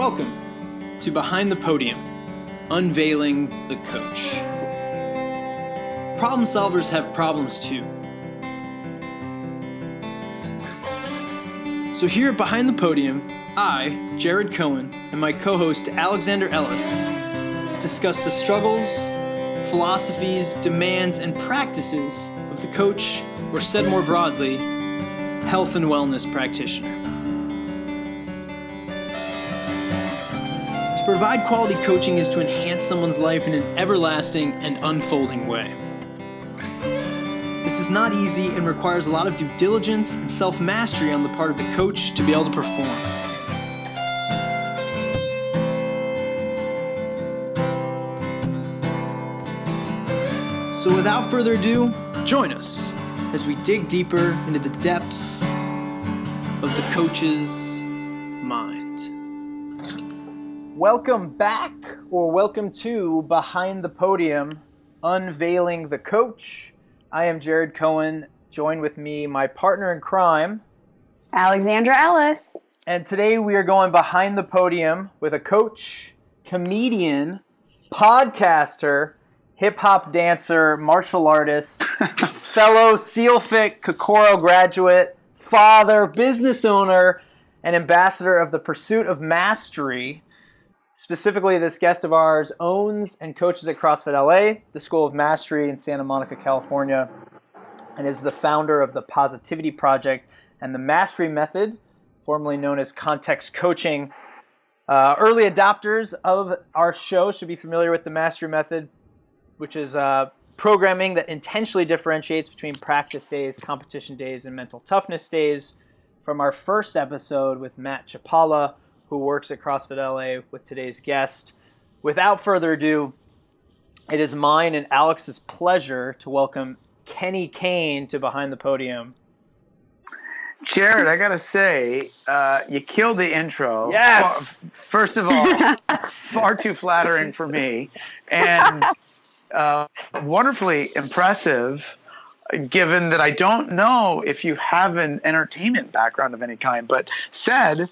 Welcome to Behind the Podium, Unveiling the Coach. Problem solvers have problems too. So here at Behind the Podium, I, Jared Cohen, and my co-host Alexander Ellis discuss the struggles, philosophies, demands, and practices of the coach, or said more broadly, health and wellness practitioner. To provide quality coaching is to enhance someone's life in an everlasting and unfolding way. This is not easy and requires a lot of due diligence and self-mastery on the part of the coach to be able to perform. So without further ado, join us as we dig deeper into the depths of the coach's mind. Welcome back, or welcome to Behind the Podium, Unveiling the Coach. I am Jared Cohen. Join with me, my partner in crime, Alexandra Ellis. And today we are going behind the podium with a coach, comedian, podcaster, hip-hop dancer, martial artist, fellow SEALFIT KOKORO graduate, father, business owner, and ambassador of the Pursuit of Mastery. Specifically, this guest of ours owns and coaches at CrossFit LA, the School of Mastery in Santa Monica, California, and is the founder of the Positivity Project and the Mastery Method, formerly known as Context Coaching. Early adopters of our show should be familiar with the Mastery Method, which is programming that intentionally differentiates between practice days, competition days, and mental toughness days. From our first episode with Matt Cipolla, who works at CrossFit LA, with today's guest. Without further ado, it is mine and Alex's pleasure to welcome Kenny Kane to Behind the Podium. Jared, I gotta say, you killed the intro. Yes! First of all, far too flattering for me, and wonderfully impressive, given that I don't know if you have an entertainment background of any kind, but said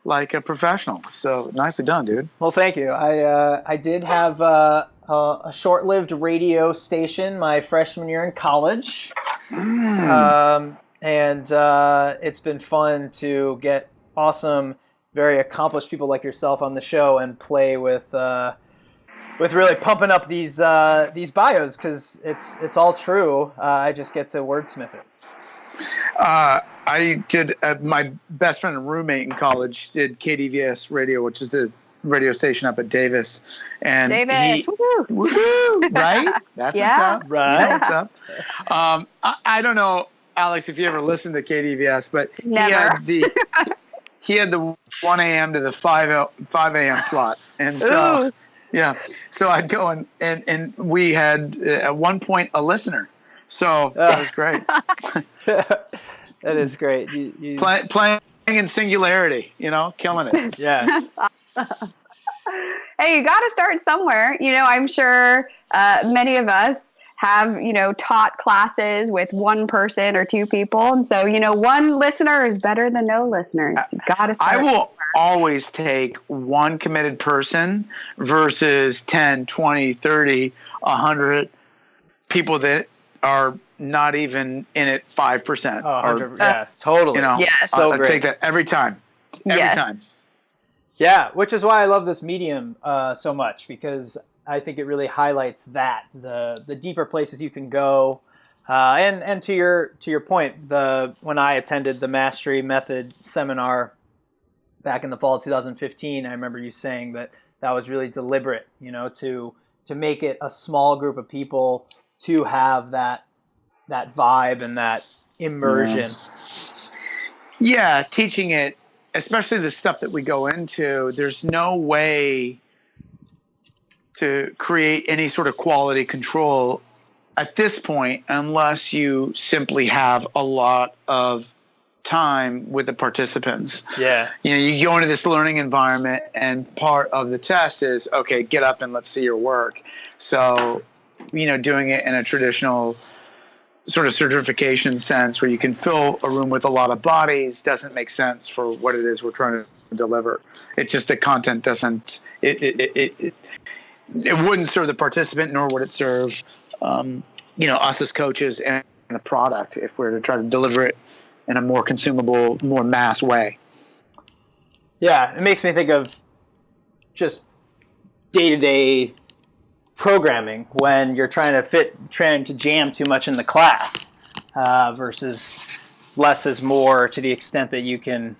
like a professional. So nicely done, dude. Well, thank you. I did have a short-lived radio station my freshman year in college. And it's been fun to get awesome, very accomplished people like yourself on the show and play with really pumping up these bios, because it's all true. I just get to wordsmith it. I did, my best friend and roommate in college did KDVS radio, which is the radio station up at Davis. And woo-hoo, right? That's yeah. what's up. Right. That's what's up. I don't know, Alex, if you ever listened to KDVS, but Never. he had the 1 a.m. to the 5 a.m. slot. And so, yeah, so I'd go and we had at one point a listener. So that was great. That is great. You Playing in singularity, killing it. yeah. Hey, you got to start somewhere. I'm sure many of us have, taught classes with one person or two people. And so, one listener is better than no listeners. You got to start I will somewhere. always take one committed person versus 10, 20, 30, 100 people that are not even in it 5%. Oh, yeah, totally. Yes. So I great. take that every time. Every Yes. time. Yeah, which is why I love this medium so much, because I think it really highlights that the deeper places you can go. And to your point, when I attended the Mastery Method seminar back in the fall of 2015, I remember you saying that was really deliberate, to make it a small group of people to have that vibe and that immersion. Yeah, teaching it, especially the stuff that we go into, there's no way to create any sort of quality control at this point unless you simply have a lot of time with the participants. Yeah. You go into this learning environment and part of the test is, okay, get up and let's see your work. So, doing it in a traditional sort of certification sense where you can fill a room with a lot of bodies doesn't make sense for what it is we're trying to deliver. It's just the content doesn't, it wouldn't serve the participant, nor would it serve, us as coaches and the product if we're to try to deliver it in a more consumable, more mass way. Yeah, it makes me think of just day-to-day programming when you're trying to jam too much in the class versus less is more, to the extent that you can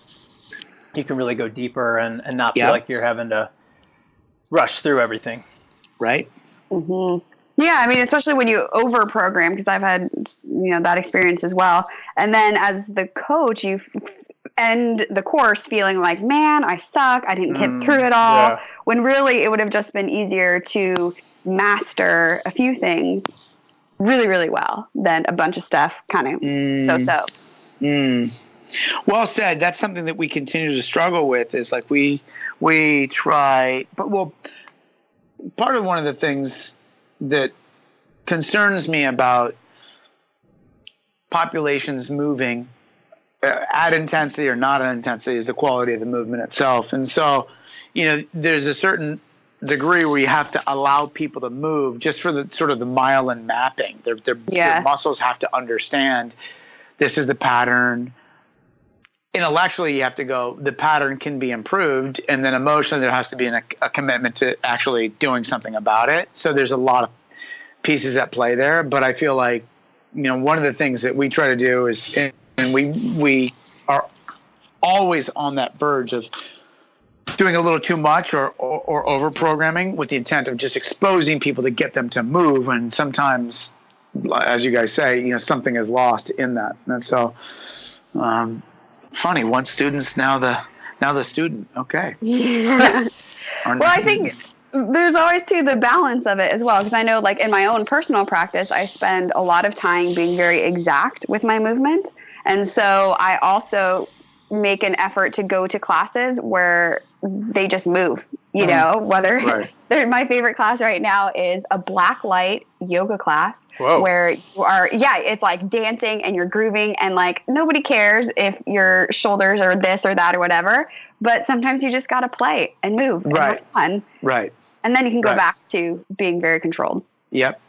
really go deeper and not feel like you're having to rush through everything. Right. Mm-hmm. Yeah, I mean, especially when you over-program, because I've had, that experience as well. And then as the coach, you end the course feeling like, man, I suck. I didn't get through it all. Yeah. When really it would have just been easier to master a few things really, really well than a bunch of stuff kind of so-so. Well said. That's something that we continue to struggle with is like we try, but part of one of the things that concerns me about populations moving at intensity or not at intensity is the quality of the movement itself. And so, there's a certain degree where you have to allow people to move just for the sort of the myelin mapping. Their muscles have to understand this is the pattern. Intellectually, you have to go, the pattern can be improved, and then emotionally there has to be a commitment to actually doing something about it. So there's a lot of pieces at play there, but I feel like, one of the things that we try to do is, and we are always on that verge of doing a little too much or over programming with the intent of just exposing people to get them to move. And sometimes, as you guys say, something is lost in that. And so, funny, one student's now the student. Okay. Yeah. Well, I think there's always the balance of it as well. Because I know, like in my own personal practice, I spend a lot of time being very exact with my movement. And so I also make an effort to go to classes where they just move, whether my favorite class right now is a black light yoga class. Whoa. Where you are, it's like dancing and you're grooving and like nobody cares if your shoulders are this or that or whatever, but sometimes you just got to play and move and have fun. Right. And then you can go back to being very controlled. Yep.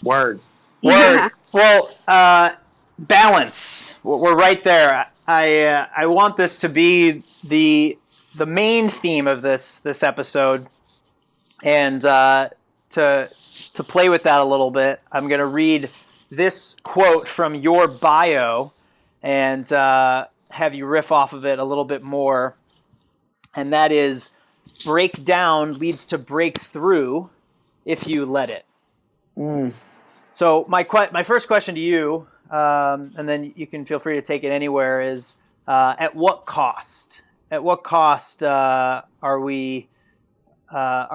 Word. Yeah. Well, balance. We're right there. I want this to be the main theme of this episode, and to play with that a little bit, I'm going to read this quote from your bio and have you riff off of it a little bit more, and that is, breakdown leads to breakthrough if you let it. So my first question to you, and then you can feel free to take it anywhere, is at what cost? At what cost are we?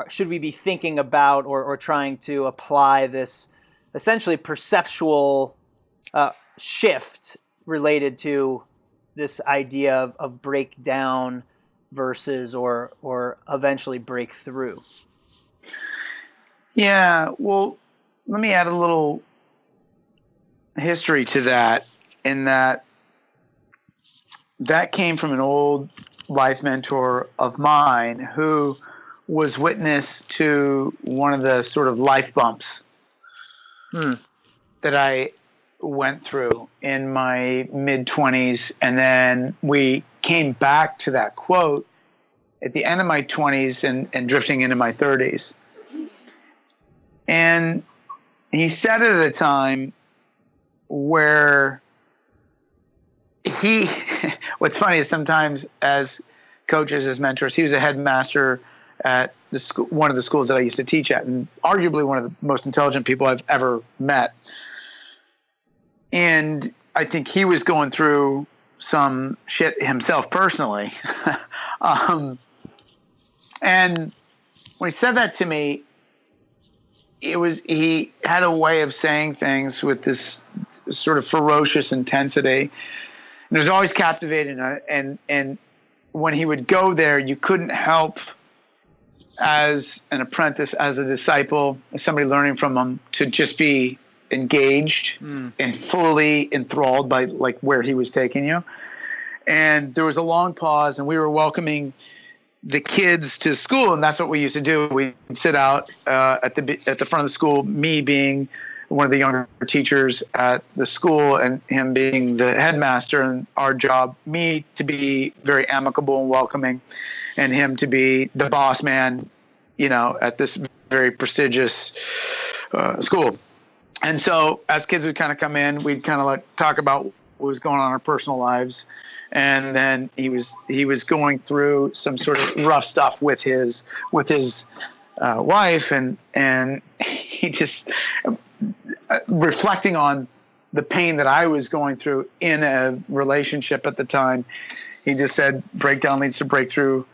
Should we be thinking about or trying to apply this essentially perceptual shift related to this idea of breakdown versus or eventually breakthrough? Yeah, well, let me add a little history to that, in that came from an old life mentor of mine who was witness to one of the sort of life bumps that I went through in my mid-20s. And then we came back to that quote at the end of my 20s and drifting into my 30s. And he said it at a time where what's funny is sometimes as coaches, as mentors, he was a headmaster at the school, one of the schools that I used to teach at, and arguably one of the most intelligent people I've ever met. And I think he was going through some shit himself personally. And when he said that to me, he had a way of saying things with this sort of ferocious intensity, and it was always captivating. And when he would go there, you couldn't help as an apprentice, as a disciple, as somebody learning from him, to just be engaged and fully enthralled by like where he was taking you. And there was a long pause, and we were welcoming the kids to school, and that's what we used to do. We'd sit out at the front of the school, me being one of the younger teachers at the school and him being the headmaster, and our job, me to be very amicable and welcoming, and him to be the boss man, at this very prestigious school. And so as kids would kind of come in, we'd kind of like talk about what was going on in our personal lives. And then he was going through some sort of rough stuff with his wife, and he just reflecting on the pain that I was going through in a relationship at the time. He just said, breakdown leads to breakthrough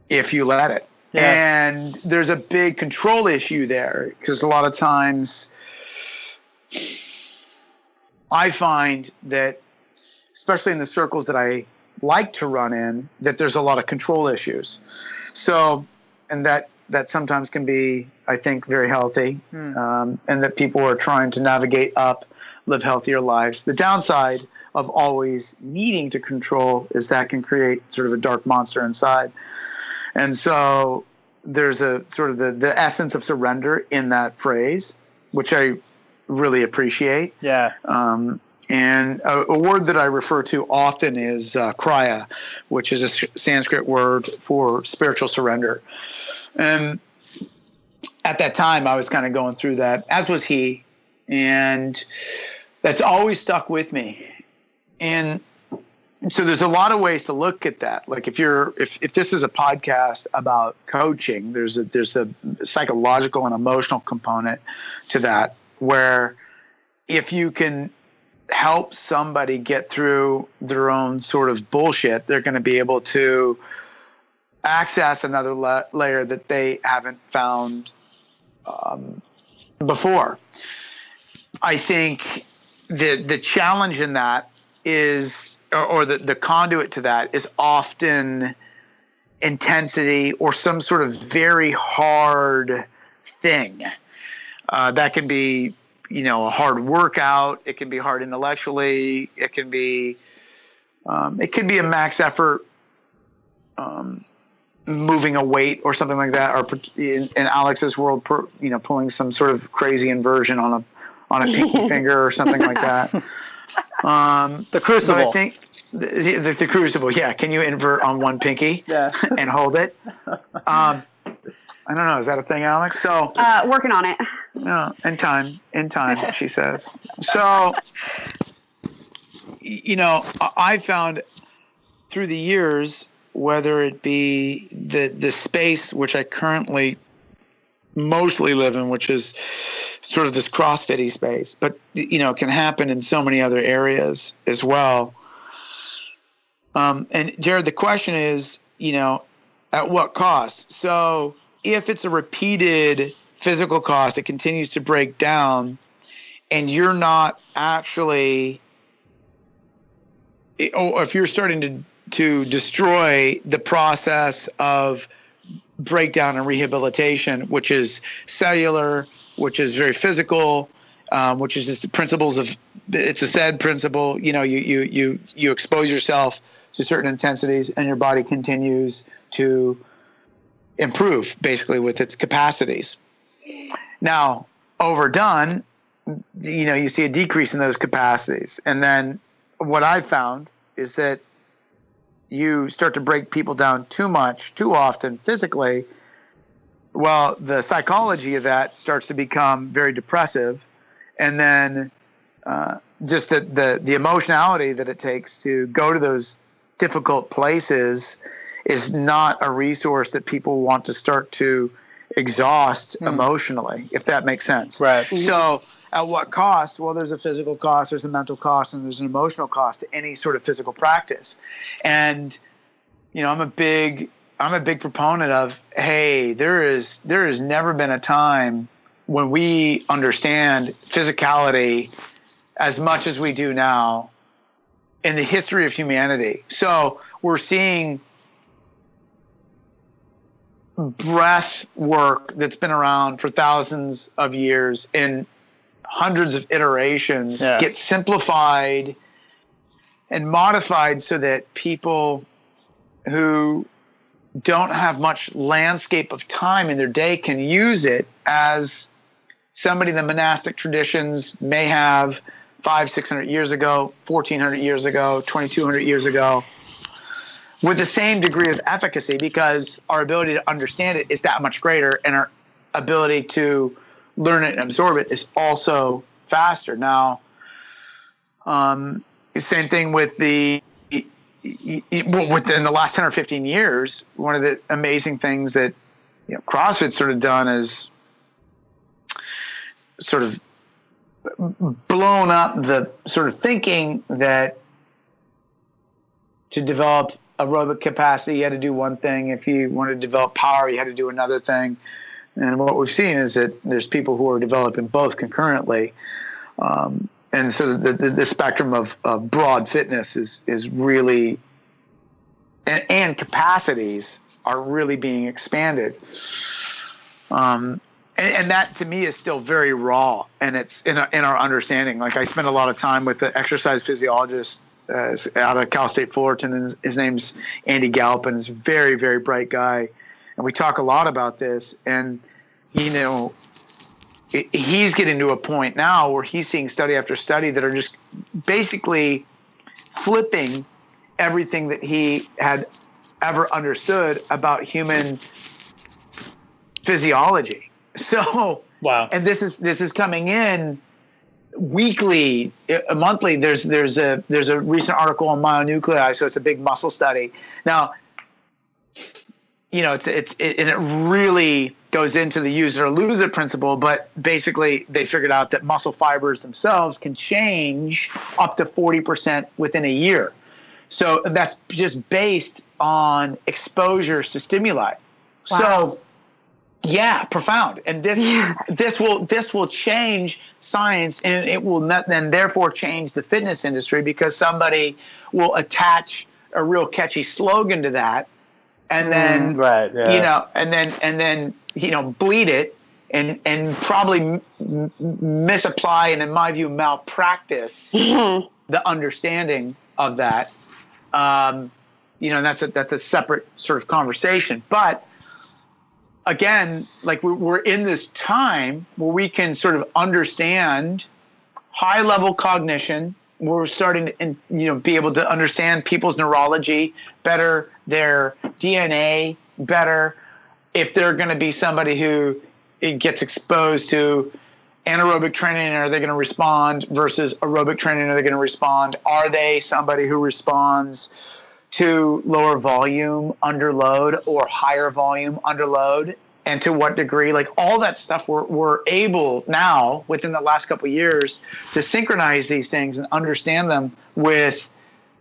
if you let it. Yeah. And there's a big control issue there, because a lot of times I find that, especially in the circles that I like to run in, that there's a lot of control issues. So, and that sometimes can be, I think, very healthy, and that people are trying to navigate up, live healthier lives. The downside of always needing to control is that can create sort of a dark monster inside. And so there's a sort of the essence of surrender in that phrase, which I really appreciate. Yeah. And a word that I refer to often is kriya, which is a Sanskrit word for spiritual surrender. And at that time, I was kind of going through that, as was he. And that's always stuck with me. And so there's a lot of ways to look at that. Like if this is a podcast about coaching, there's a psychological and emotional component to that, where if you can help somebody get through their own sort of bullshit, they're going to be able to access another layer that they haven't found before. I think the challenge in that is, or the conduit to that is often intensity or some sort of very hard thing. That can be, a hard workout. It can be hard intellectually. It can be a max effort, moving a weight or something like that, or in Alex's world, pulling some sort of crazy inversion on a pinky finger or something like that. The crucible. I think the crucible. Yeah. Can you invert on one pinky? Yeah. And hold it? I don't know. Is that a thing, Alex? So working on it. No, in time, she says. So, I found through the years, whether it be the space which I currently mostly live in, which is sort of this CrossFit-y space, but it can happen in so many other areas as well. And Jared, the question is, at what cost? So if it's a repeated physical cost, it continues to break down, and you're not actually, or if you're starting to destroy the process of breakdown and rehabilitation, which is cellular, which is very physical, which is just the principles of, it's a SAID principle. You expose yourself to certain intensities, and your body continues to improve basically with its capacities. Now, overdone, you see a decrease in those capacities. And then what I've found is that you start to break people down too much, too often physically. Well, the psychology of that starts to become very depressive. And then just the emotionality that it takes to go to those difficult places is not a resource that people want to start to exhaust emotionally, if that makes sense. Right. So at what cost? Well, there's a physical cost, there's a mental cost, and there's an emotional cost to any sort of physical practice. And, I'm a big proponent of, hey, there has never been a time when we understand physicality as much as we do now in the history of humanity. So we're seeing breath work that's been around for thousands of years in hundreds of iterations gets simplified and modified so that people who don't have much landscape of time in their day can use it as somebody in the monastic traditions may have 500-600 years ago, 1400 years ago, 2200 years ago, with the same degree of efficacy, because our ability to understand it is that much greater, and our ability to learn it and absorb it is also faster. Now, same thing with within the last 10 or 15 years, one of the amazing things that CrossFit sort of done is sort of blown up the sort of thinking that to develop aerobic capacity, you had to do one thing. If you wanted to develop power, you had to do another thing. And what we've seen is that there's people who are developing both concurrently. And so the spectrum of broad fitness is really, and capacities are really being expanded. And that to me is still very raw, and it's in our understanding. Like, I spend a lot of time with the exercise physiologist out of Cal State Fullerton, and his name's Andy Galpin. He's a very, very bright guy. And we talk a lot about this, and he's getting to a point now where he's seeing study after study that are just basically flipping everything that he had ever understood about human physiology. So, wow. And this is coming in weekly, monthly. There's a recent article on myonuclei, so it's a big muscle study. Now, it really goes into the use it or lose it principle, but basically they figured out that muscle fibers themselves can change up to 40% within a year. So that's just based on exposures to stimuli. Wow. So yeah, profound. And this will change science, and it will then therefore change the fitness industry, because somebody will attach a real catchy slogan to that, and then and then bleed it and probably misapply, and in my view malpractice the understanding of that. And that's a separate sort of conversation. But again, like we're in this time where we can sort of understand high level cognition. We're starting to be able to understand people's neurology better, their DNA better. If they're going to be somebody who gets exposed to anaerobic training, are they going to respond, versus aerobic training, are they going to respond? Are they somebody who responds to lower volume under load or higher volume under load, and to what degree? Like, all that stuff we're able now within the last couple of years to synchronize these things and understand them with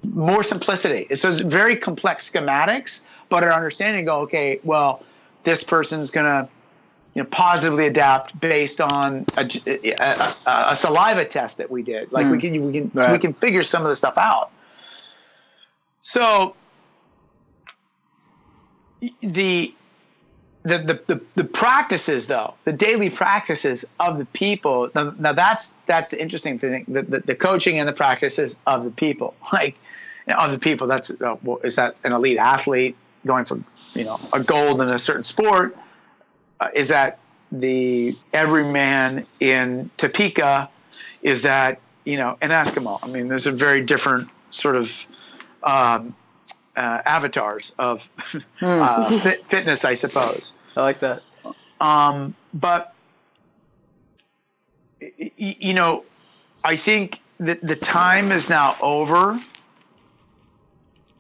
more simplicity. So it's very complex schematics, but our understanding go, okay, well, this person's going to positively adapt based on a saliva test that we did. Like we can figure some of the stuff out. So the practices, though, the daily practices of the people. Now that's the interesting thing. The coaching and the practices of the people, of the people. That's is that an elite athlete going for a gold in a certain sport? Is that the everyman in Topeka? Is that an Eskimo? I mean, there's a very different sort of avatars of fitness, I suppose. I like that. But I think that the time is now over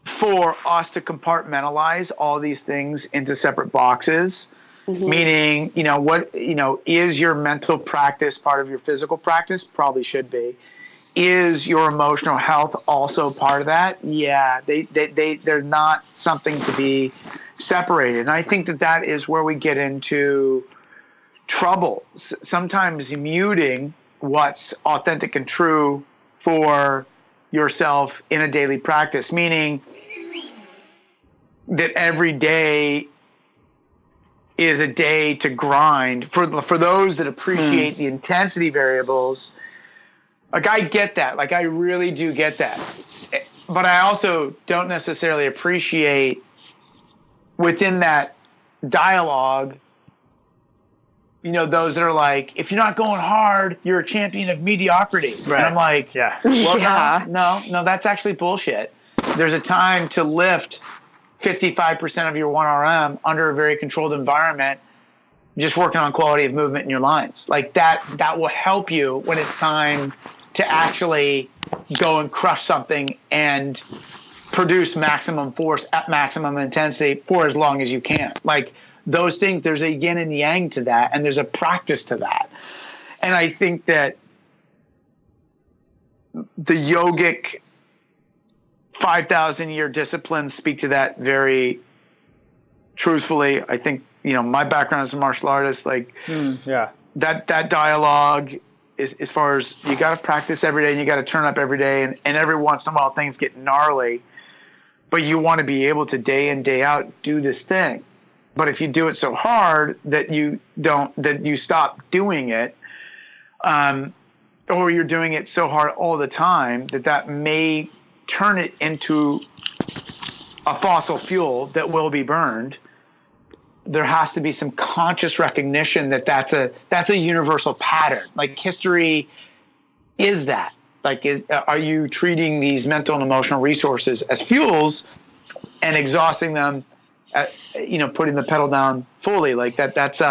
for us to compartmentalize all these things into separate boxes. Mm-hmm. Meaning, what is your mental practice part of your physical practice? Probably should be. Is your emotional health also part of that? Yeah, they're not something to be separated. And I think that is where we get into trouble. Sometimes muting what's authentic and true for yourself in a daily practice, meaning that every day is a day to grind for those that appreciate the intensity variables. Like, I get that. Like, I really do get that. But I also don't necessarily appreciate within that dialogue, you know, those that are like, if you're not going hard, you're a champion of mediocrity. Right. And I'm like, well, Yeah. no, that's actually bullshit. There's a time to lift 55% of your 1RM under a very controlled environment, just working on quality of movement in your lines. Like, that will help you when it's time to actually go and crush something and produce maximum force at maximum intensity for as long as you can. Like, those things, there's a yin and yang to that, and there's a practice to that. And I think that the yogic 5,000-year disciplines speak to that very truthfully. I think, you know, my background as a martial artist, like that dialogue is, as far as you got to practice every day and you got to turn up every day, and every once in a while things get gnarly, but you want to be able to day in, day out do this thing. But if you do it so hard that you stop doing it, or you're doing it so hard all the time that may turn it into a fossil fuel that will be burned, there has to be some conscious recognition that that's a universal pattern. Like, history is that. Like, are you treating these mental and emotional resources as fuels and exhausting them, putting the pedal down fully? Like, that's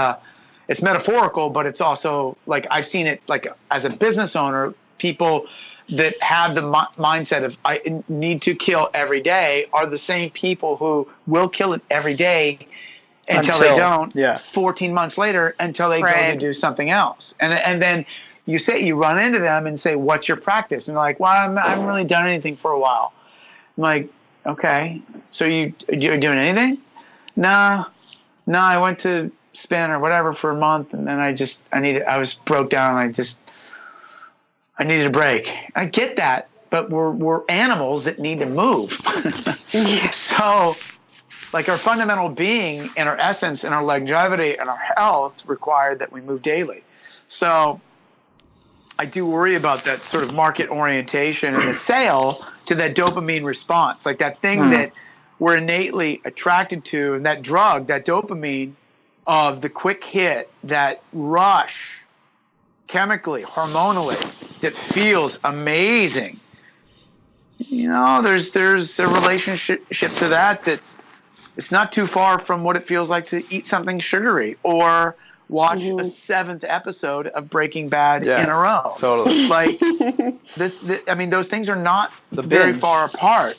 it's metaphorical, but it's also, like, I've seen it, like, as a business owner, people that have the mindset of I need to kill every day are the same people who will kill it every day until they don't. 14 months later, until they go to do something else, and then you run into them and say, "What's your practice?" And they're like, "Well, I haven't really done anything for a while." I'm like, "Okay, so you're doing anything?" No, I went to spin or whatever for a month, and then I was broke down, and I needed a break. I get that, but we're animals that need to move. So, like, our fundamental being and our essence and our longevity and our health require that we move daily. So I do worry about that sort of market orientation and the sale to that dopamine response, like that thing that we're innately attracted to, and that drug, that dopamine of the quick hit, that rush chemically, hormonally, that feels amazing. You know, there's a relationship to that it's not too far from what it feels like to eat something sugary or watch a 7th episode of Breaking Bad in a row. Totally. Like, those things are not very far apart.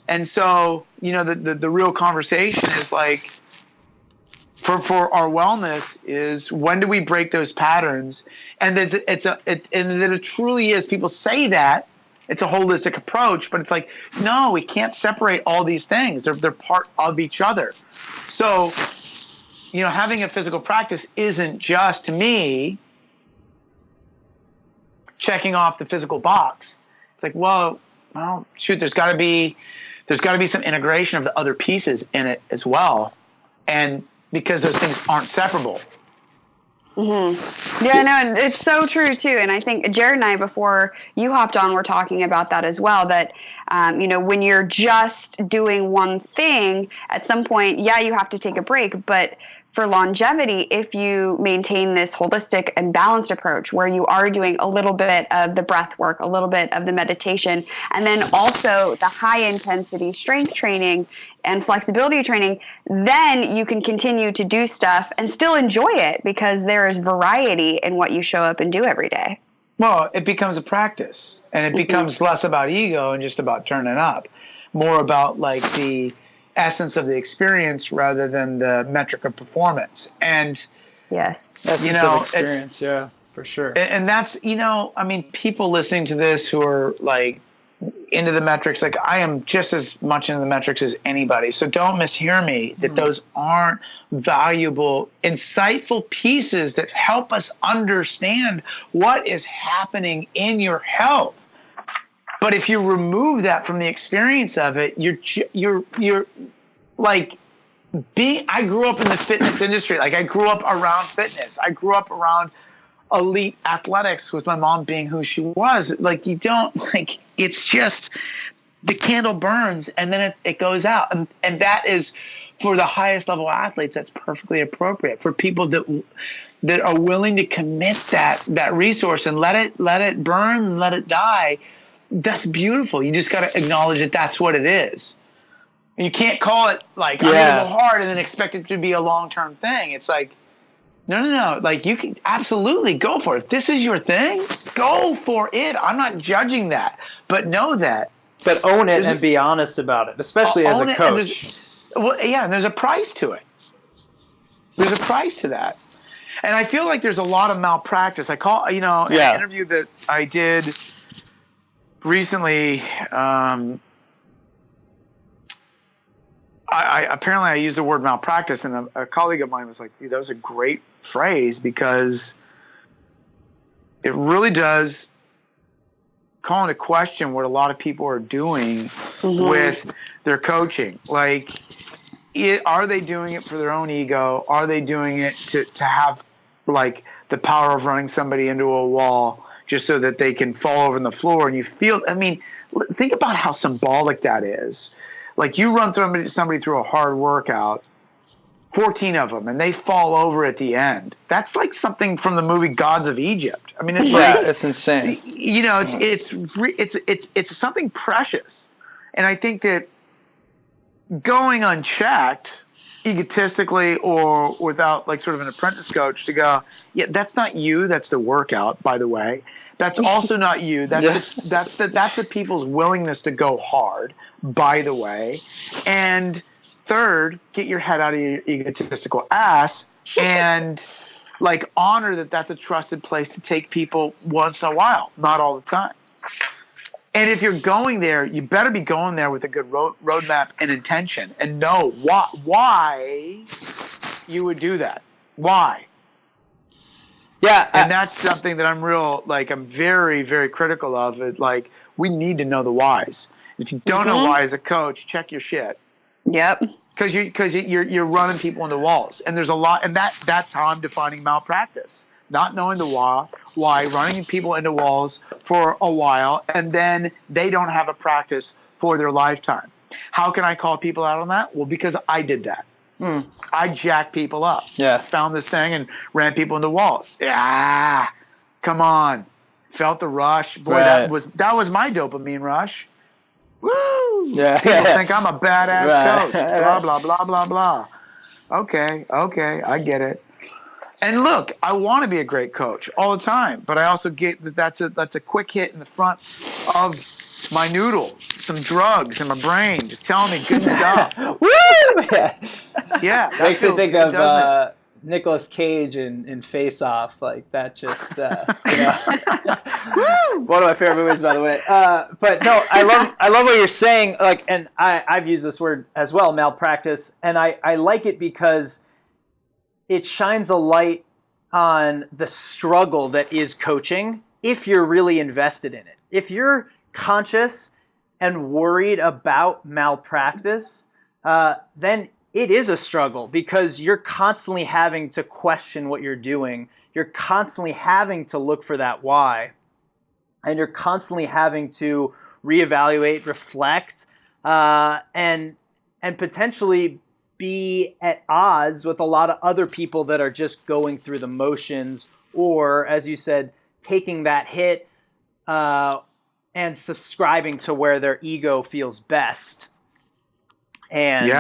And so, you know, the real conversation is, like, for our wellness is, when do we break those patterns? And that it truly is. People say that it's a holistic approach, but it's like, no, we can't separate all these things. They're part of each other. So, you know, having a physical practice isn't just, to me, checking off the physical box. It's like, well, shoot, there's got to be some integration of the other pieces in it as well, and because those things aren't separable. Yeah, no, it's so true too. And I think Jared and I, before you hopped on, were talking about that as well, that, when you're just doing one thing, at some point, you have to take a break. But for longevity, if you maintain this holistic and balanced approach where you are doing a little bit of the breath work, a little bit of the meditation, and then also the high intensity strength training and flexibility training, then you can continue to do stuff and still enjoy it, because there is variety in what you show up and do every day. Well, it becomes a practice, and it becomes less about ego and just about turning up, more about, like, the essence of the experience rather than the metric of performance. And essence of experience, for sure. And that's, people listening to this who are, like, into the metrics, like, I am just as much into the metrics as anybody. So don't mishear me, that those aren't valuable, insightful pieces that help us understand what is happening in your health. But if you remove that from the experience of it, you're like, I grew up in the fitness industry. Like I grew up around fitness. I grew up around elite athletics with my mom being who she was. Like you don't like, it's just the candle burns and then it goes out. And that is for the highest level athletes. That's perfectly appropriate for people that are willing to commit that resource and let it burn, let it die. That's beautiful. You just got to acknowledge that that's what it is. You can't call it like I'm gonna go hard and then expect it to be a long-term thing. It's like, no. Like you can absolutely go for it. If this is your thing, go for it. I'm not judging that, but know that. But own it and be honest about it, especially as a coach. And there's a price to it. There's a price to that. And I feel like there's a lot of malpractice. In an interview that I did recently, I used the word malpractice, and a colleague of mine was like, dude, that was a great phrase because it really does call into question what a lot of people are doing with their coaching. Like, are they doing it for their own ego? Are they doing it to have like the power of running somebody into a wall just so that they can fall over on the floor? And you feel, I mean, think about how symbolic that is. Like you run somebody through a hard workout, 14 of them, and they fall over at the end. That's like something from the movie Gods of Egypt. I mean, it's it's insane. You know, it's something precious. And I think that going unchecked, egotistically or without like sort of an apprentice coach to go, yeah, that's not you. That's the workout, by the way. That's also not you. That's the people's willingness to go hard, by the way. And third, get your head out of your egotistical ass and like honor that that's a trusted place to take people once in a while, not all the time. And if you're going there, you better be going there with a good roadmap and intention and know why you would do that. Why? Yeah. And that's something that I'm very, very critical of. It, like, we need to know the whys. If you don't know why as a coach, check your shit. Yep. Because you're running people into walls. And there's a lot, and that's how I'm defining malpractice. Not knowing the why, running people into walls for a while, and then they don't have a practice for their lifetime. How can I call people out on that? Well, because I did that. I jacked people up. Yeah. Found this thing and ran people into walls. Yeah. Come on. Felt the rush. Boy, that was my dopamine rush. Woo! Yeah. People think I'm a badass coach. Blah, blah, blah, blah, blah. Okay, I get it. And look, I want to be a great coach all the time, but I also get that that's a quick hit in the front of my noodle, some drugs in my brain, just telling me good stuff. Woo! Yeah. Makes me think of Nicolas Cage in Face Off, like that just, one of my favorite movies, by the way. But no, I love what you're saying, like, and I've used this word as well, malpractice, and I like it because it shines a light on the struggle that is coaching if you're really invested in it. If you're conscious and worried about malpractice, then it is a struggle because you're constantly having to question what you're doing. You're constantly having to look for that why. And you're constantly having to reevaluate, reflect, and potentially be at odds with a lot of other people that are just going through the motions or, as you said, taking that hit and subscribing to where their ego feels best. And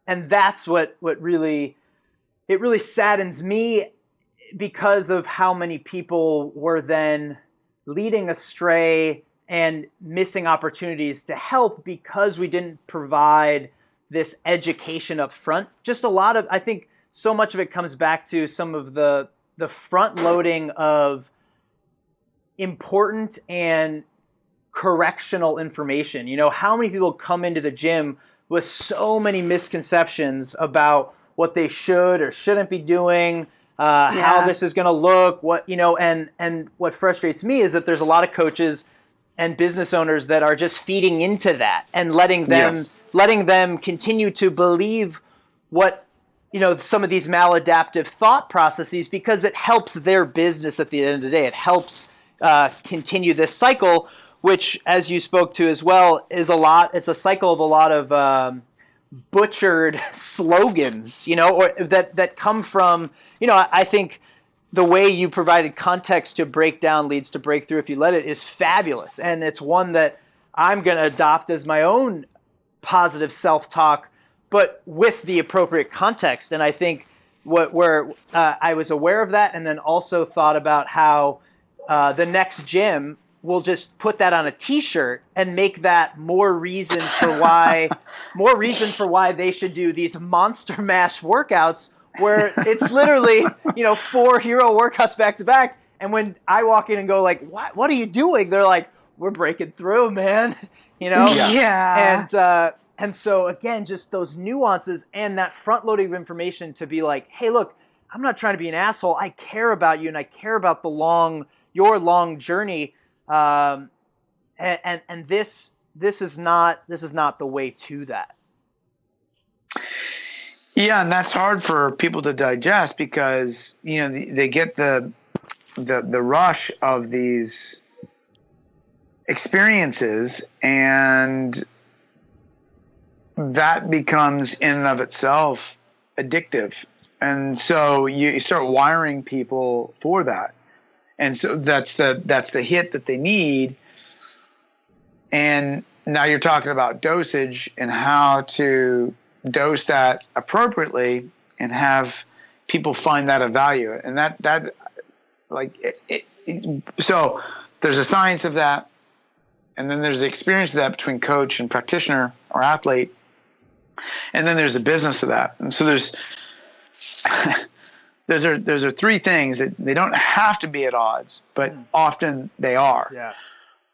that's what really saddens me because of how many people were then leading astray and missing opportunities to help because we didn't provide this education up front. Just a lot of, I think so much of it comes back to some of the front loading of important and correctional information. You know, how many people come into the gym with so many misconceptions about what they should or shouldn't be doing, how this is going to look, and what frustrates me is that there's a lot of coaches and business owners that are just feeding into that and letting them continue to believe what, some of these maladaptive thought processes, because it helps their business at the end of the day. It helps continue this cycle, which, as you spoke to as well, it's a cycle of a lot of butchered slogans, or that come from, I think the way you provided context to breakdown leads to breakthrough if you let it is fabulous. And it's one that I'm going to adopt as my own positive self-talk, but with the appropriate context. And I think where I was aware of that, and then also thought about how the next gym will just put that on a T-shirt and make that more reason for why they should do these monster mash workouts, where it's literally 4 hero workouts back to back. And when I walk in and go like, what are you doing? They're like, we're breaking through, man. Yeah. And so again, just those nuances and that front loading of information to be like, hey, look, I'm not trying to be an asshole. I care about you, and I care about your long journey. And this is not the way to that. Yeah, and that's hard for people to digest, because they get the rush of these experiences, and that becomes in and of itself addictive. And so you start wiring people for that. And so that's the hit that they need. And now you're talking about dosage and how to dose that appropriately and have people find that of value. And so there's a science of that. And then there's the experience of that between coach and practitioner or athlete. And then there's the business of that. And so those are three things that they don't have to be at odds, but often they are. Yeah.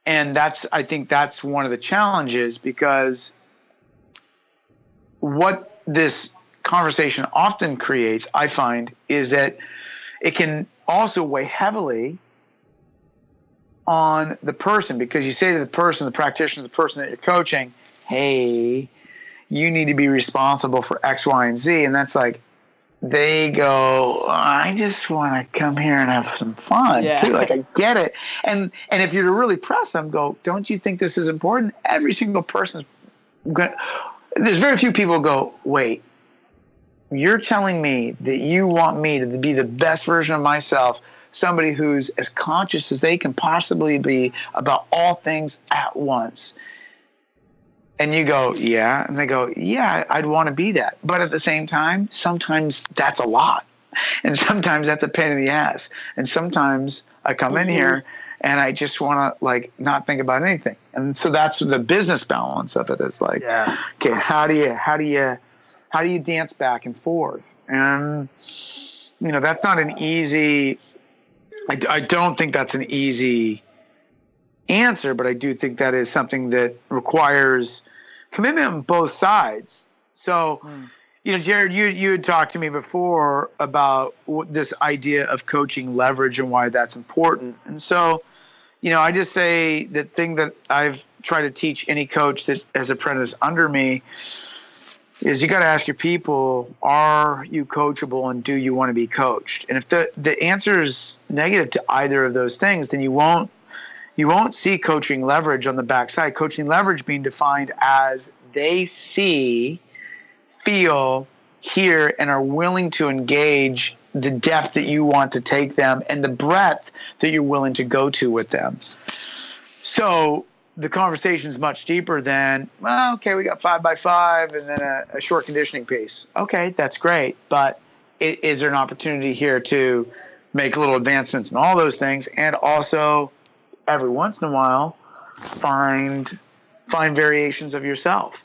And I think that's one of the challenges, because what this conversation often creates, I find, is that it can also weigh heavily on the person, because you say to the person, the practitioner, the person that you're coaching, hey, you need to be responsible for X, Y, and Z. And that's like, they go, I just want to come here and have some fun too. Like, I get it. And if you're to really press them, go, don't you think this is important? Every single person's going to, there's very few people go, wait, you're telling me that you want me to be the best version of myself, somebody who's as conscious as they can possibly be about all things at once. And you go, yeah. And they go, yeah, I'd want to be that. But at the same time, sometimes that's a lot. And sometimes that's a pain in the ass. And sometimes I come in here and I just want to not think about anything. And so that's the business balance of it. It's like, okay, how do you dance back and forth? And, that's not an easy, I don't think that's an easy answer, but I do think that is something that requires commitment on both sides. So, Jared, you had talked to me before about this idea of coaching leverage and why that's important. And so, I just say the thing that I've tried to teach any coach that has apprentice under me is you got to ask your people, are you coachable and do you want to be coached? And if the answer is negative to either of those things, then you won't see coaching leverage on the backside. Coaching leverage being defined as they see, feel, hear, and are willing to engage the depth that you want to take them and the breadth that you're willing to go to with them. So the conversation is much deeper than, well, okay, we got 5x5 and then a short conditioning piece. Okay, that's great. But is there an opportunity here to make little advancements in all those things, and also every once in a while find variations of yourself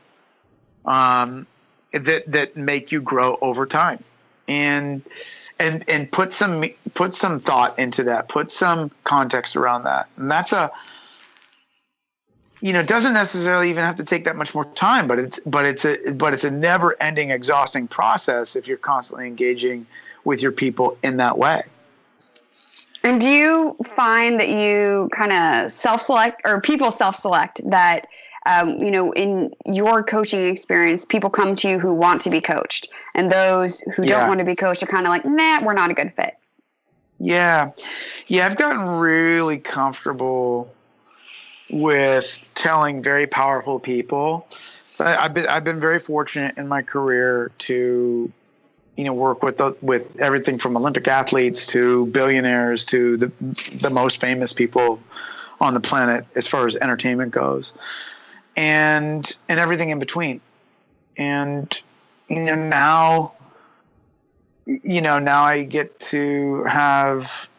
that make you grow over time, and put some thought into that, put some context around that. And that's it doesn't necessarily even have to take that much more time, but it's a never-ending, exhausting process if you're constantly engaging with your people in that way. And do you find that you kind of self-select, or people self-select, that in your coaching experience, people come to you who want to be coached, and those who don't want to be coached are kind of like, nah, we're not a good fit. Yeah. I've gotten really comfortable with telling very powerful people. So I've been very fortunate in my career to, work with everything from Olympic athletes to billionaires to the most famous people on the planet as far as entertainment goes, and everything in between. And now I get to have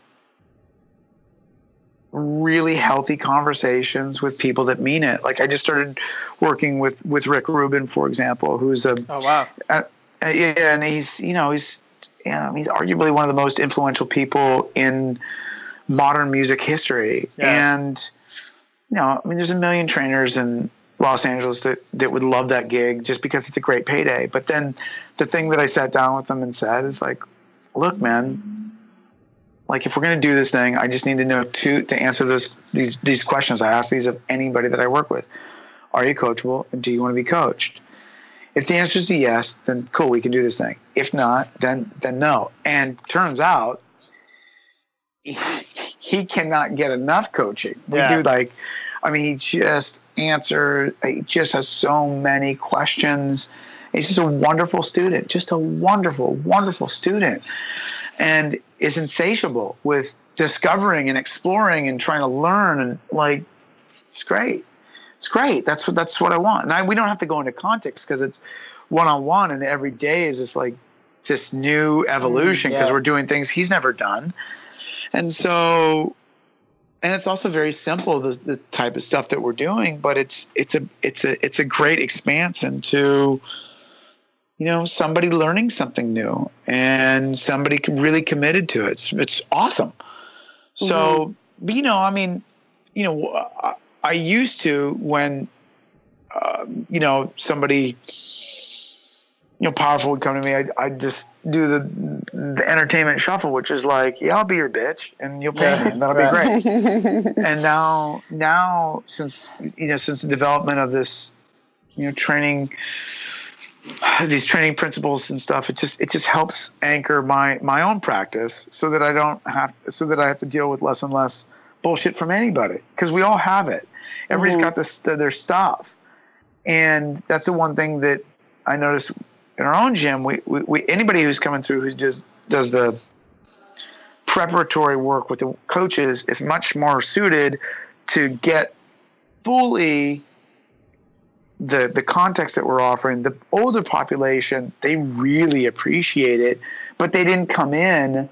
really healthy conversations with people that mean it. Like I just started working with Rick Rubin, for example, who's and he's arguably one of the most influential people in modern music history. Yeah. And there's a million trainers in Los Angeles that would love that gig just because it's a great payday. But then the thing that I sat down with them and said is like, look, man, like if we're going to do this thing, I just need to know to answer these questions. I ask these of anybody that I work with. Are you coachable? And do you want to be coached? If the answer is yes, then cool, we can do this thing. If not, then no. And turns out he cannot get enough coaching. We do he just answers, he just has so many questions. He's just a wonderful student, just a wonderful, wonderful student, and is insatiable with discovering and exploring and trying to learn. And it's great. It's great. That's what I want. And we don't have to go into context because it's one-on-one, and every day is just this new evolution because we're doing things he's never done. And so, and it's also very simple, the type of stuff that we're doing, but it's a great expanse into, somebody learning something new and somebody really committed to it. It's awesome. So, I used to, when, somebody, powerful would come to me, I'd just do the entertainment shuffle, which is like, yeah, I'll be your bitch and you'll pay me and that'll be great. And now since the development of this, training, these training principles and stuff, it just helps anchor my own practice so that I have to deal with less and less bullshit from anybody, because we all have it. Everybody's got their stuff. And that's the one thing that I notice in our own gym. We anybody who's coming through who just does the preparatory work with the coaches is much more suited to get fully the context that we're offering. The older population, they really appreciate it, but they didn't come in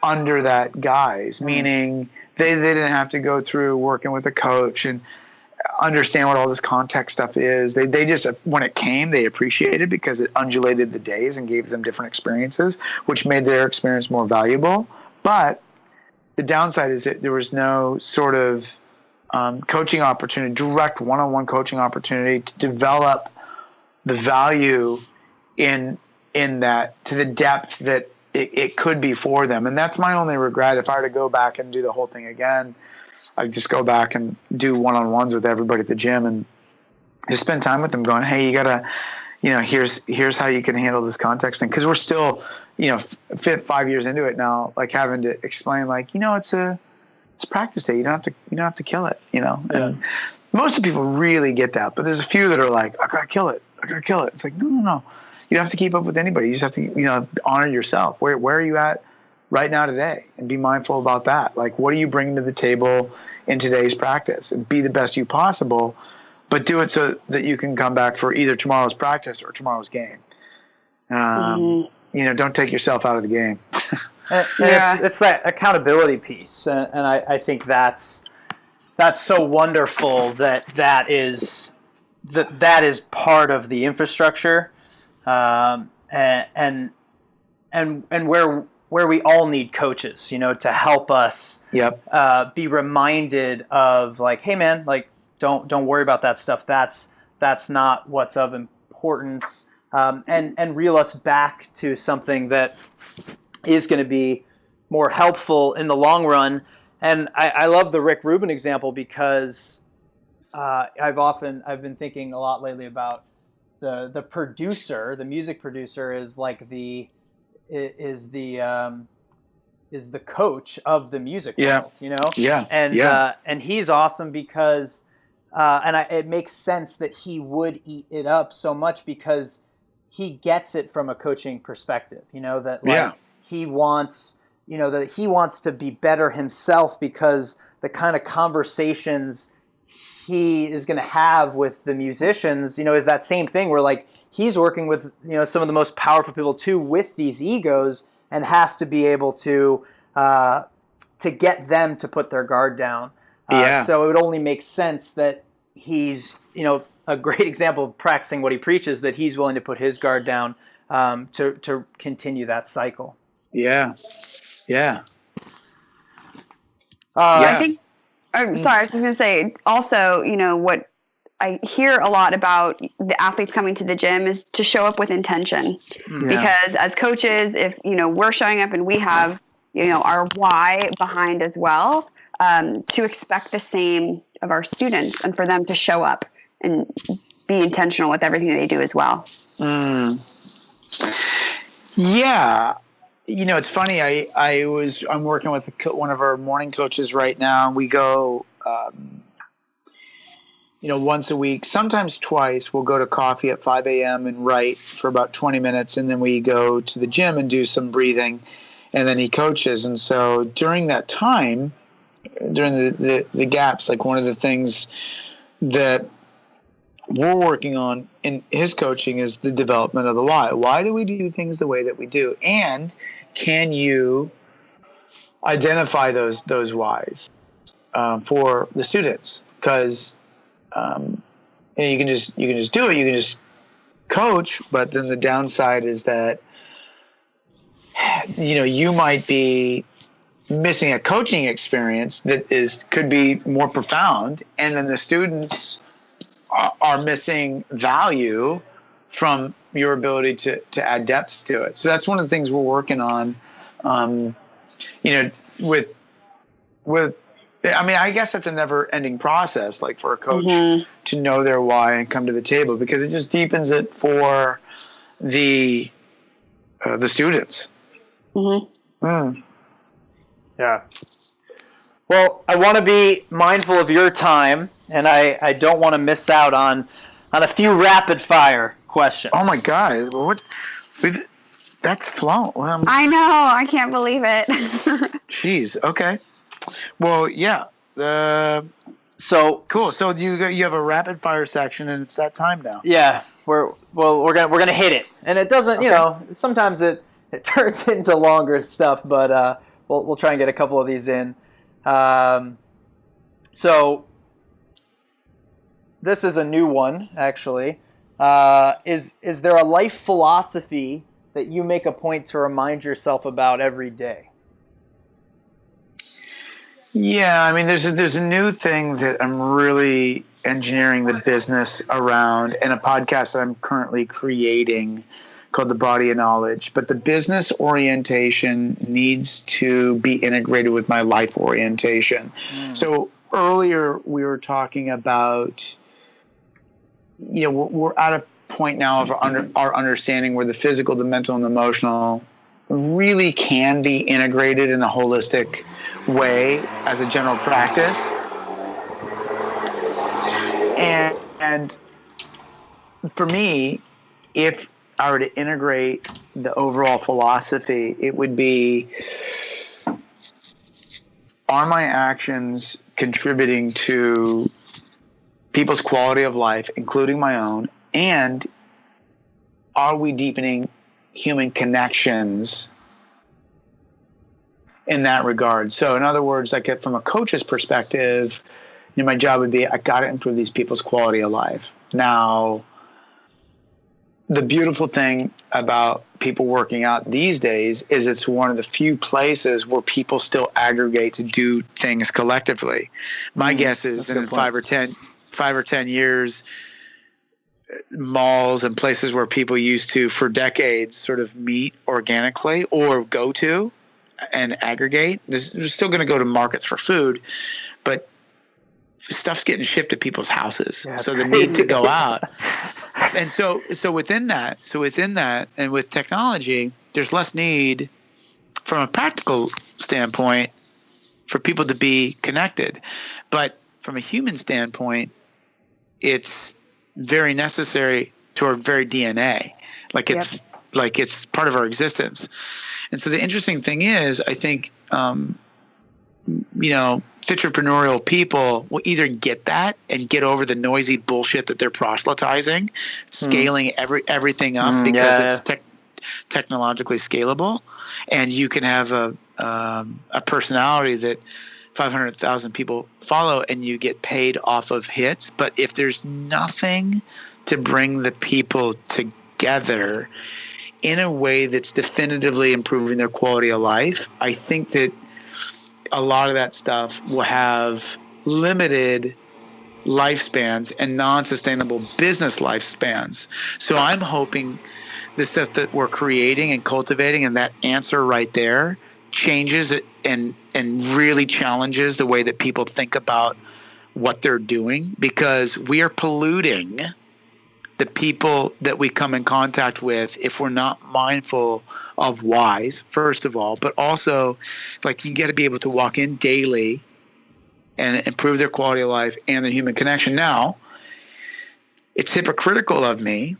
under that guise, meaning they didn't have to go through working with a coach and understand what all this context stuff is. They just, when it came, they appreciated because it undulated the days and gave them different experiences, which made their experience more valuable. But the downside is that there was no sort of coaching opportunity, direct one-on-one coaching opportunity to develop the value in that to the depth that it could be for them. And that's my only regret. If I were to go back and do the whole thing again, I'd just go back and do one-on-ones with everybody at the gym and just spend time with them going, hey, you gotta, here's how you can handle this context thing. Cause we're still, 5 years into it now, having to explain it's a practice day. You don't have to kill it, and most of the people really get that, but there's a few that are like, I gotta kill it. It's like, no. You don't have to keep up with anybody. You just have to, honor yourself. Where are you at right now today? And be mindful about that. What are you bringing to the table in today's practice? And be the best you possible, but do it so that you can come back for either tomorrow's practice or tomorrow's game. Don't take yourself out of the game. It's that accountability piece. And I think that's so wonderful that is part of the infrastructure. And where we all need coaches, to help us be reminded of hey man, don't worry about that stuff. That's not what's of importance. And reel us back to something that is going to be more helpful in the long run. And I love the Rick Rubin example because I've been thinking a lot lately about the producer. The music producer is like the coach of the music world, you know? Yeah. And he's awesome because it makes sense that he would eat it up so much because he gets it from a coaching perspective, you know, that like he wants to be better himself because the kind of conversations he is going to have with the musicians, you know, is that same thing where like he's working with, you know, some of the most powerful people too with these egos and has to be able to get them to put their guard down. So it would only make sense that he's, you know, a great example of practicing what he preaches, that he's willing to put his guard down to continue that cycle. I think, I'm sorry, I was just going to say also, you know, what I hear a lot about the athletes coming to the gym is to show up with intention. Because as coaches, if, you know, we're showing up and we have, you know, our why behind as well, to expect the same of our students and for them to show up and be intentional with everything they do as well. Yeah. You know, it's funny. I'm working with one of our morning coaches right now, and we go, you know, once a week, sometimes twice. We'll go to coffee at 5 a.m. and write for about 20 minutes, and then we go to the gym and do some breathing, and then he coaches. And so during that time, during the gaps, like one of the things that we're working on in his coaching is the development of the why. Why do we do things the way that we do? And can you identify those whys for the students? Because you can just do it. You can just coach, but then the downside is that, you know, you might be missing a coaching experience that could be more profound, and then the students are missing value from your ability to add depth to it. So that's one of the things we're working on. You know, with I mean, I guess that's a never-ending process, like for a coach to know their why and come to the table, because it just deepens it for the students. Yeah. Well, I want to be mindful of your time, and I don't want to miss out on a few rapid fire questions. Oh my God! What? That's flown. Well, I know. I can't believe it. Jeez. Okay. Well, yeah. So cool. So you have a rapid fire section, and it's that time now. Yeah. We're gonna hit it, and it doesn't. You know, sometimes it turns into longer stuff, but we'll try and get a couple of these in. So this is a new one, actually. Is there a life philosophy that you make a point to remind yourself about every day? Yeah, I mean, there's a new thing that I'm really engineering the business around, and a podcast that I'm currently creating called The Body of Knowledge. But the business orientation needs to be integrated with my life orientation. So earlier we were talking about, you know, we're at a point now of our understanding where the physical, the mental, and the emotional really can be integrated in a holistic way as a general practice. And for me, if I were to integrate the overall philosophy, it would be, are my actions contributing to people's quality of life, including my own, and are we deepening human connections in that regard? So in other words, like from a coach's perspective, you know, my job would be, I got to improve these people's quality of life. Now, the beautiful thing about people working out these days is it's one of the few places where people still aggregate to do things collectively. My guess is in 5 or 10 years, malls and places where people used to, for decades, sort of meet organically or go to and aggregate. They're still going to go to markets for food, but stuff's getting shipped to people's houses. Yeah, so the need to go out. And so within that, and with technology, there's less need from a practical standpoint for people to be connected. But from a human standpoint, it's very necessary to our very DNA. Like it's part of our existence. And so the interesting thing is, I think, entrepreneurial people will either get that and get over the noisy bullshit that they're proselytizing, scaling everything up because it's technologically scalable, and you can have a personality that 500,000 people follow and you get paid off of hits. But if there's nothing to bring the people together in a way that's definitively improving their quality of life, I think that a lot of that stuff will have limited lifespans and non-sustainable business lifespans. So I'm hoping the stuff that we're creating and cultivating, and that answer right there, changes it and really challenges the way that people think about what they're doing, because we are polluting the people that we come in contact with if we're not mindful of whys, first of all, but also, like, you got to be able to walk in daily and improve their quality of life and their human connection. Now, it's hypocritical of me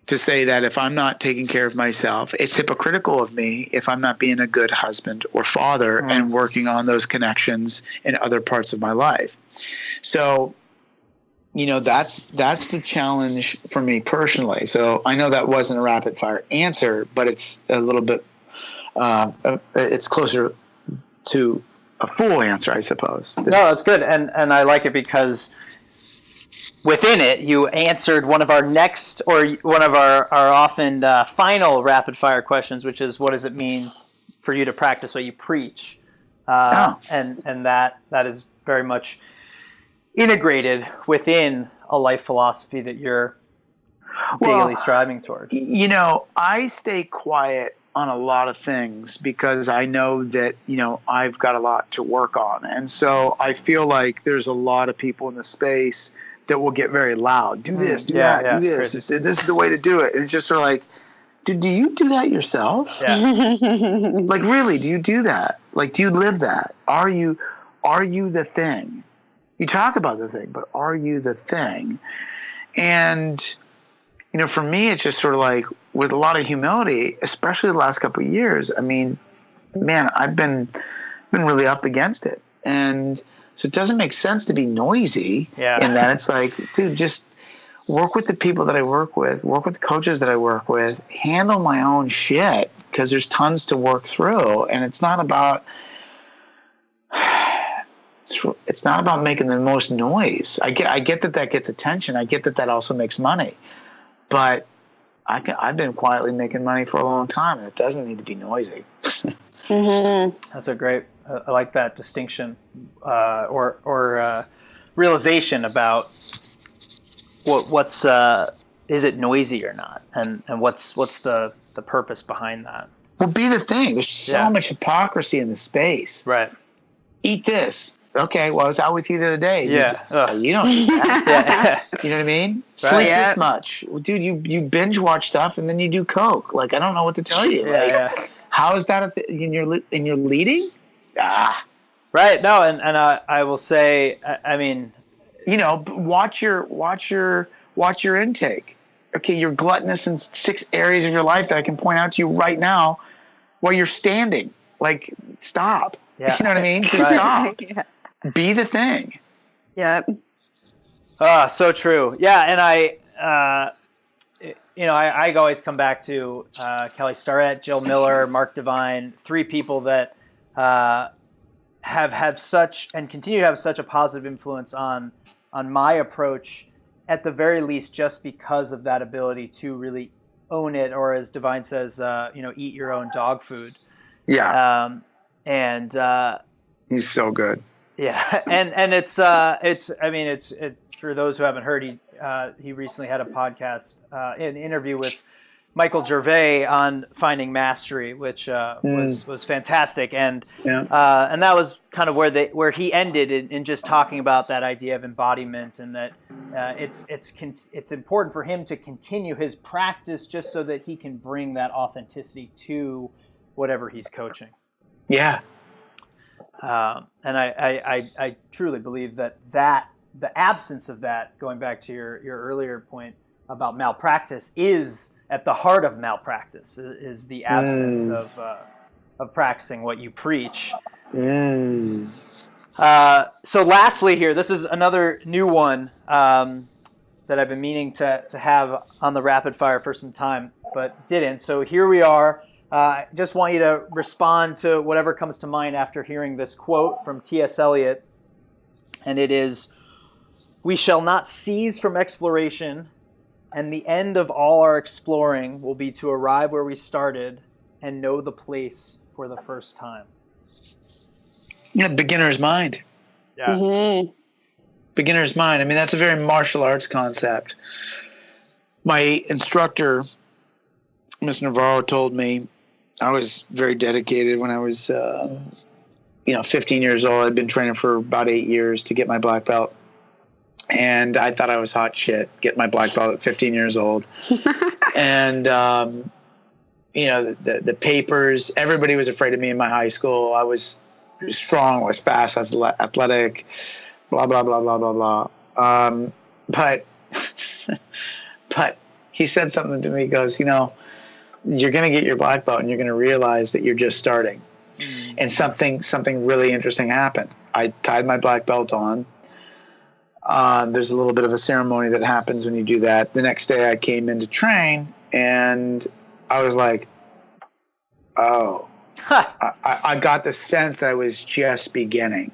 to say that if I'm not taking care of myself, it's hypocritical of me if I'm not being a good husband or father and working on those connections in other parts of my life. So, that's the challenge for me personally. So I know that wasn't a rapid fire answer, but it's a little bit, it's closer to a full answer, I suppose. No, that's good. And I like it because within it, you answered one of our next, or one of our often final rapid fire questions, which is, what does it mean for you to practice what you preach? And that is very much integrated within a life philosophy that you're daily striving toward. I stay quiet on a lot of things because I know that, I've got a lot to work on. And so I feel like there's a lot of people in the space that will get very loud. Do this, do that, do this. This is the way to do it. And it's just sort of like, do you do that yourself? Yeah. Like, really, do you do that? Like, do you live that? Are you the thing? You talk about the thing, but are you the thing? And, for me, it's just sort of like, with a lot of humility, especially the last couple of years, I mean, man, I've been really up against it. And so it doesn't make sense to be noisy in that. It's like, dude, just work with the people that I work with the coaches that I work with, handle my own shit, because there's tons to work through. And it's not about making the most noise. I get that gets attention. I get that also makes money. But I've been quietly making money for a long time, and it doesn't need to be noisy. That's a great. I like that distinction or realization about what's is it noisy or not, and what's the purpose behind that. Well, be the thing. There's so much hypocrisy in the space. Right. Eat this. Okay, well, I was out with you the other day. Yeah. You don't eat that. You know what I mean? Right. Sleep this much. Well, dude, you binge watch stuff and then you do coke. Like, I don't know what to tell you. How is that in your leading? Right. No, and I will say, I mean, watch your intake. Okay, you're gluttonous in 6 areas of your life that I can point out to you right now while you're standing. Like, stop. Yeah. You know what I mean? Just stop. Be the thing. Yep. So true. Yeah, and I always come back to Kelly Starrett, Jill Miller, Mark Devine, 3 people that have had such and continue to have such a positive influence on my approach, at the very least, just because of that ability to really own it, or as Devine says, eat your own dog food. Yeah. And he's so good. Yeah, and it's for those who haven't heard, he recently had a podcast, an interview with Michael Gervais on Finding Mastery, which was fantastic, and that was kind of where he ended in just talking about that idea of embodiment, and that it's important for him to continue his practice just so that he can bring that authenticity to whatever he's coaching. Yeah. And I truly believe that the absence of that, going back to your earlier point about malpractice, is at the heart of malpractice, is the absence of practicing what you preach. So lastly here, this is another new one that I've been meaning to have on the rapid fire for some time, but didn't. So here we are. I just want you to respond to whatever comes to mind after hearing this quote from T.S. Eliot. And it is, "We shall not cease from exploration, and the end of all our exploring will be to arrive where we started and know the place for the first time." Yeah, beginner's mind. Yeah. Mm-hmm. Beginner's mind. I mean, that's a very martial arts concept. My instructor, Mr. Navarro, told me I was very dedicated when I was, 15 years old. I'd been training for about 8 years to get my black belt. And I thought I was hot shit, getting my black belt at 15 years old. And, the papers, everybody was afraid of me in my high school. I was strong, I was fast, I was athletic, blah, blah, blah, blah, blah, blah. But he said something to me. He goes, you're going to get your black belt and you're going to realize that you're just starting. And something really interesting happened. I tied my black belt on. There's a little bit of a ceremony that happens when you do that. The next day I came in to train and I was like, oh, I got the sense that I was just beginning.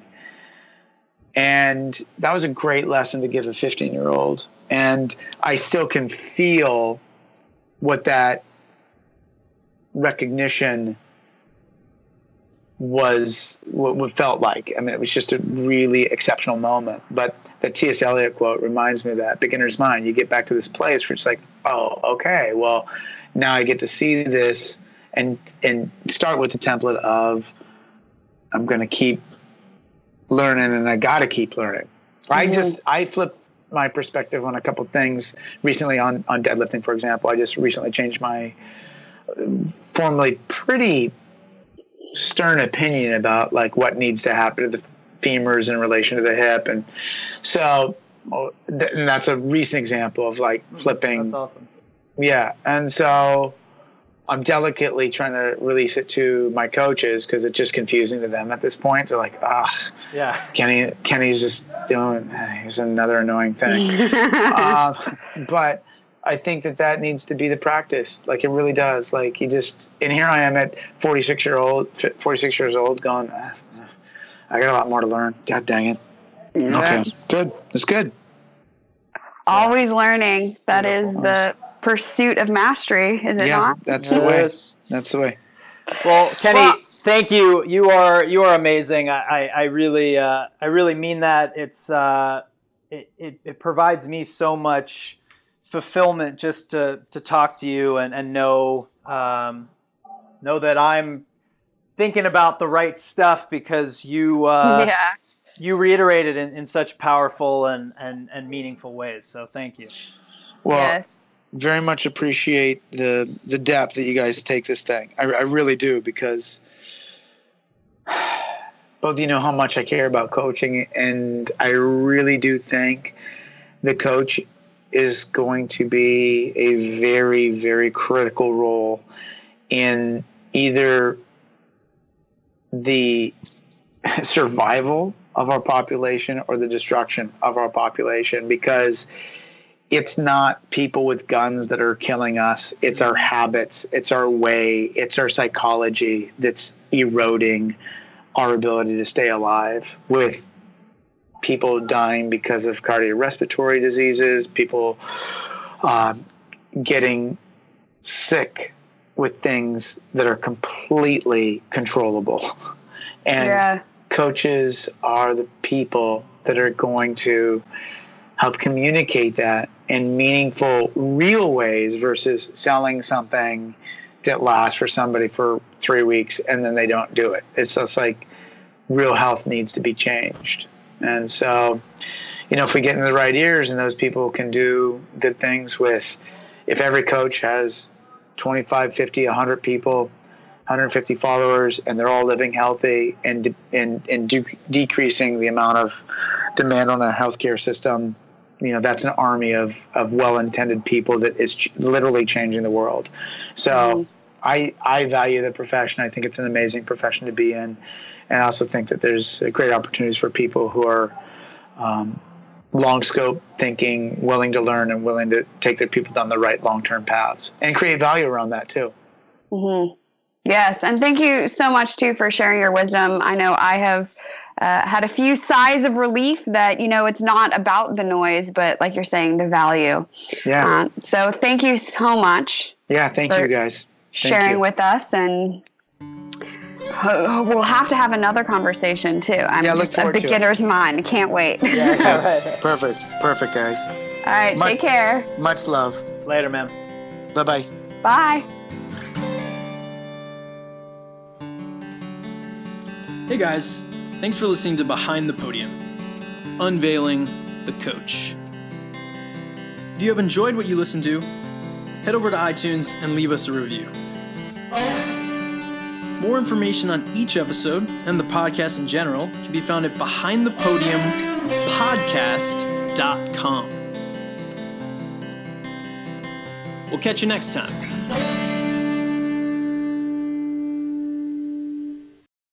And that was a great lesson to give a 15-year-old. And I still can feel what that recognition was, what it felt like. I mean, it was just a really exceptional moment. But the T.S. Eliot quote reminds me of that, beginner's mind. You get back to this place where it's like, oh, okay, well, now I get to see this and start with the template of I'm going to keep learning and I got to keep learning. Mm-hmm. I flipped my perspective on a couple things recently on deadlifting, for example. I just recently changed my formerly pretty stern opinion about like what needs to happen to the femurs in relation to the hip. And so and that's a recent example of like flipping. That's awesome. Yeah. And so I'm delicately trying to release it to my coaches because it's just confusing to them at this point. They're like, yeah, Kenny's just doing, here's another annoying thing. But I think that needs to be the practice. Like it really does. Like you just, and here I am at 46 years old going, I got a lot more to learn. God dang it. Yeah. Okay. Good. It's good. Always learning. That is the pursuit of mastery, is it not? Yeah, that's the way. That's the way. Well, Kenny, thank you. You are amazing. I really mean that. It's it provides me so much fulfillment just to talk to you and know that I'm thinking about the right stuff because you you reiterate it in such powerful and meaningful ways. So thank you. Well, yes. Very much appreciate the depth that you guys take this thing. I really do, because both of you know how much I care about coaching, and I really do think the coach is going to be a very, very critical role in either the survival of our population or the destruction of our population, because it's not people with guns that are killing us. It's our habits. It's our way. It's our psychology that's eroding our ability to stay alive, with people dying because of cardiorespiratory diseases, people getting sick with things that are completely controllable. And coaches are the people that are going to help communicate that in meaningful, real ways versus selling something that lasts for somebody for 3 weeks and then they don't do it. It's just like real health needs to be changed. And so, if we get in the right ears and those people can do good things with, if every coach has 25, 50, 100 people, 150 followers, and they're all living healthy and decreasing the amount of demand on our healthcare system, that's an army of well-intended people that is literally changing the world. So I value the profession. I think it's an amazing profession to be in. And I also think that there's great opportunities for people who are long scope thinking, willing to learn, and willing to take their people down the right long-term paths and create value around that too. Mm-hmm. Yes. And thank you so much too for sharing your wisdom. I know I have had a few sighs of relief that, it's not about the noise, but like you're saying, the value. Yeah. So thank you so much. Yeah. Thank you guys. Sharing with us, and we'll have to have another conversation too. I'm just a beginner's mind. I can't wait. Yeah. Perfect, guys. All right. Take care. Much love. Later, man. Bye-bye. Bye. Hey guys, thanks for listening to Behind the Podium, Unveiling the Coach. If you have enjoyed what you listened to, head over to iTunes and leave us a review. More information on each episode and the podcast in general can be found at behindthepodiumpodcast.com. We'll catch you next time.